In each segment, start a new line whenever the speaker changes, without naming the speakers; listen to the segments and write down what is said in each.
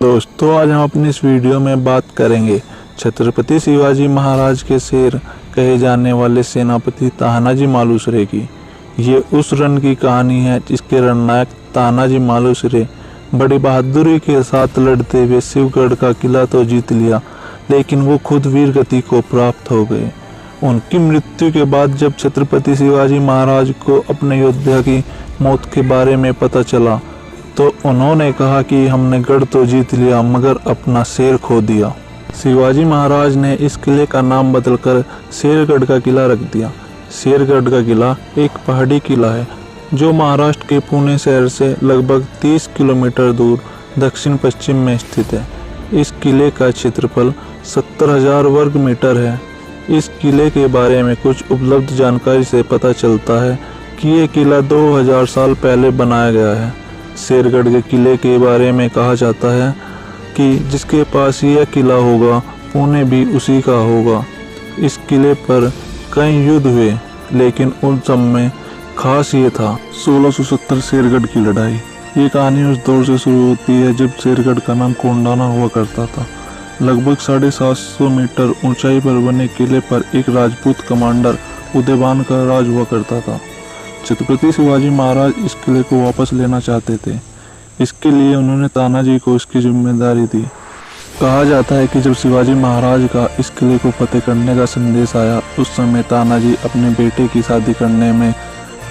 दोस्तों, आज हम अपनी इस वीडियो में बात करेंगे छत्रपति शिवाजी महाराज के शेर कहे जाने वाले सेनापति तानाजी मालुसरे की। ये उस रण की कहानी है जिसके रणनायक तानाजी मालुसरे बड़ी बहादुरी के साथ लड़ते हुए शिवगढ़ का किला तो जीत लिया, लेकिन वो खुद वीर गति को प्राप्त हो गए। उनकी मृत्यु के बाद जब छत्रपति शिवाजी महाराज को अपने योद्धा की मौत के बारे में पता चला तो उन्होंने कहा कि हमने गढ़ तो जीत लिया मगर अपना शेर खो दिया। शिवाजी महाराज ने इस किले का नाम बदलकर शेरगढ़ का किला रख दिया। शेरगढ़ का किला एक पहाड़ी किला है जो महाराष्ट्र के पुणे शहर से लगभग 30 किलोमीटर दूर दक्षिण पश्चिम में स्थित है। इस किले का क्षेत्रफल 70,000 वर्ग मीटर है। इस किले के बारे में कुछ उपलब्ध जानकारी से पता चलता है कि ये किला 2000 साल पहले बनाया गया है। शेरगढ़ के किले के बारे में कहा जाता है कि जिसके पास यह किला होगा पुणे भी उसी का होगा। इस किले पर कई युद्ध हुए, लेकिन उन सब में खास ये था 1670 शेरगढ़ की लड़ाई। ये कहानी उस दौर से शुरू होती है जब शेरगढ़ का नाम कोंडाना हुआ करता था। लगभग 750 मीटर ऊंचाई पर बने किले पर एक राजपूत कमांडर उदयभान का राज हुआ करता था। छत्रपति शिवाजी महाराज इस किले को वापस लेना चाहते थे। इसके लिए उन्होंने तानाजी को इसकी जिम्मेदारी दी। कहा जाता है कि जब शिवाजी महाराज का इस किले को फतेह करने का संदेश आया, उस समय तानाजी अपने बेटे की शादी करने में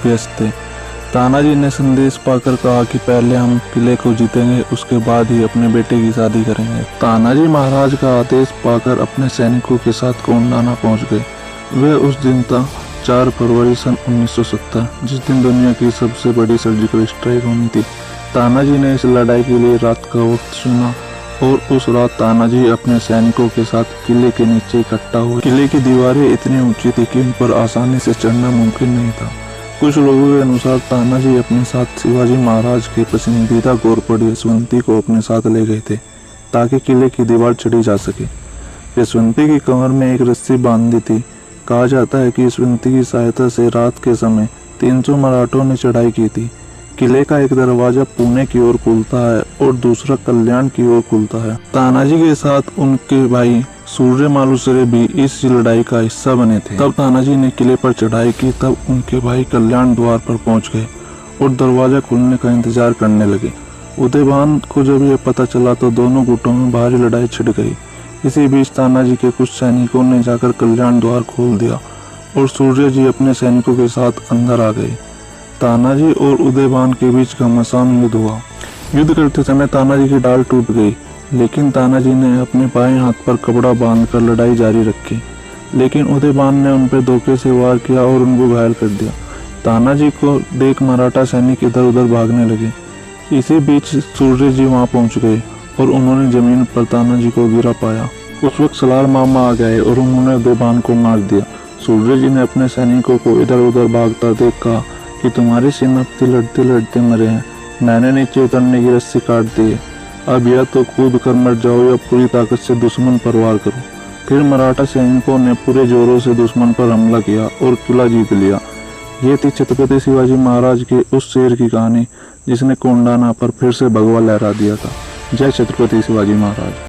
व्यस्त थे। तानाजी ने संदेश पाकर कहा कि पहले हम किले को जीतेंगे, उसके बाद ही अपने बेटे की शादी करेंगे। तानाजी महाराज का आदेश पाकर अपने सैनिकों के साथ कोंडाना पहुंच गए। वह उस दिन था 4 फरवरी सन 1970, जिस दिन दुनिया की सबसे बड़ी सर्जिकल स्ट्राइक होनी थी। तानाजी ने इस लड़ाई के लिए रात का वक्त चुना और उस रात तानाजी अपने सैनिकों के साथ किले के नीचे इकट्ठा हुए। किले की दीवारें इतनी ऊंची थी कि उन पर आसानी से चढ़ना मुमकिन नहीं था। कुछ लोगों के अनुसार तानाजी अपने साथ शिवाजी महाराज के पसंदीदा घोड़पड़ यशवंती को अपने साथ ले गए थे ताकि किले की दीवार चढ़ी जा सके। यशवंती की कमर में एक रस्सी बांधी थी। कहा जाता है कि यशवंती की सहायता से रात के समय 300 मराठों ने चढ़ाई की थी। किले का एक दरवाजा पुणे की ओर खुलता है और दूसरा कल्याण की ओर खुलता है। तानाजी के साथ उनके भाई सूर्य मालुसरे भी इस लड़ाई का हिस्सा बने थे। तब तानाजी ने किले पर चढ़ाई की, तब उनके भाई कल्याण द्वार पर पहुंच गए और दरवाजा खुलने का इंतजार करने लगे। उदयभान को जब यह पता चला तो दोनों गुटों में भारी लड़ाई छिड़ गई। इसी बीच तानाजी के कुछ सैनिकों ने जाकर कल्याण द्वार खोल दिया और सूर्य जी अपने सैनिकों के साथ अंदर आ गए। तानाजी और उदयभान के बीच घमासान युद्ध हुआ। युद्ध करते समय तानाजी की डाल टूट गई, लेकिन तानाजी ने अपने बाएं हाथ पर कपड़ा बांधकर लड़ाई जारी रखी। लेकिन उदयभान ने उन पर धोखे से वार किया और उनको घायल कर दिया। तानाजी को देख मराठा सैनिक इधर उधर भागने लगे। इसी बीच सूर्य जी वहां पहुंच गए और उन्होंने जमीन पर तानाजी को गिरा पाया। उस वक्त सलार मामा आ गए और उन्होंने उदयभान को मार दिया। सूर्य जी ने अपने सैनिकों को इधर उधर भागता देख कहा कि तुम्हारे सेनापति लड़ते लड़ते मरे हैं, मैंने नीचे उतरने की रस्सी काट दी है। अब या तो कूद कर मर जाओ या पूरी ताकत से दुश्मन पर वार करो। फिर मराठा सैनिकों ने पूरे जोरों से दुश्मन पर हमला किया और किला जीत लिया। ये थी छत्रपति शिवाजी महाराज के उस शेर की कहानी जिसने कोंडाना पर फिर से भगवा लहरा दिया था। जय छत्रपति शिवाजी महाराज।